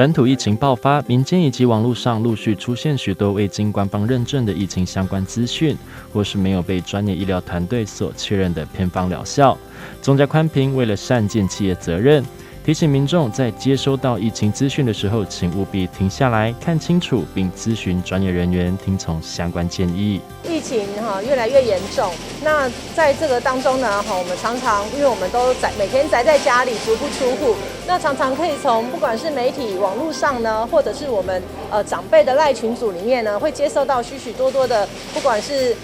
本土疫情爆发，民间以及网络上陆续出现许多未经官方认证的疫情相关资讯，或是没有被专业医疗团队所确认的偏方疗效。总价宽频为了善尽企业责任，提醒民众在接收到疫情资讯的时候，请务必停下来看清楚，并咨询专业人员，听从相关建议。疫情越来越严重，那在这个当中呢，我们常常因为我们都每天宅在家里，足不出户，那常常可以从不管是媒体、网络上呢，或者是我们长辈的赖群组里面呢，会接收到许许多多的，不管是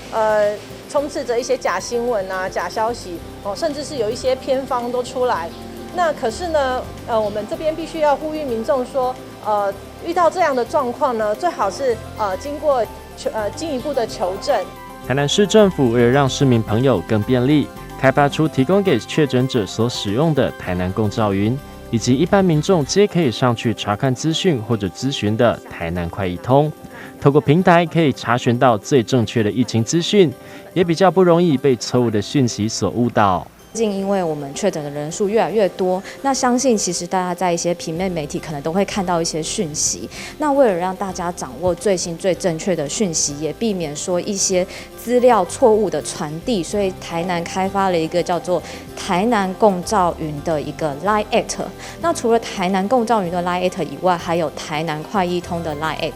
充斥着一些假新闻啊、假消息甚至是有一些偏方都出来。那可是呢，我们这边必须要呼吁民众说，遇到这样的状况呢，最好是经过进一步的求证。台南市政府为了让市民朋友更便利，开发出提供给确诊者所使用的台南共照云，以及一般民众皆可以上去查看资讯或者咨询的台南快易通。透过平台可以查询到最正确的疫情资讯，也比较不容易被错误的讯息所误导。因为我们确诊的人数越来越多，那相信其实大家在一些平面媒体可能都会看到一些讯息。那为了让大家掌握最新最正确的讯息，也避免说一些资料错误的传递，所以台南开发了一个叫做台南共照云的一个 Line@。那除了台南共照云的 Line@ 以外，还有台南快易通的 Line@。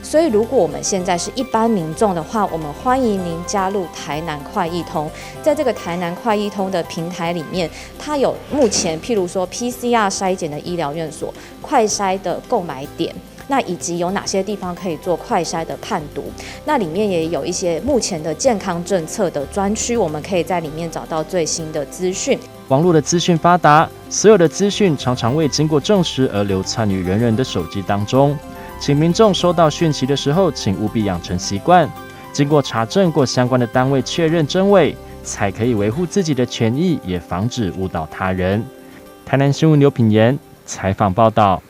所以如果我们现在是一般民众的话，我们欢迎您加入台南快易通。在这个台南快易通的平台里面，它有目前譬如说 PCR 筛检的医疗院所、快筛的购买点，那以及有哪些地方可以做快筛的判读，那里面也有一些目前的健康政策的专区，我们可以在里面找到最新的资讯。网络的资讯发达，所有的资讯常常未经过证实而流窜于人人的手机当中，请民众收到讯息的时候，请务必养成习惯，经过查证过相关的单位确认真伪，才可以维护自己的权益，也防止误导他人。台南新闻刘品言采访报道。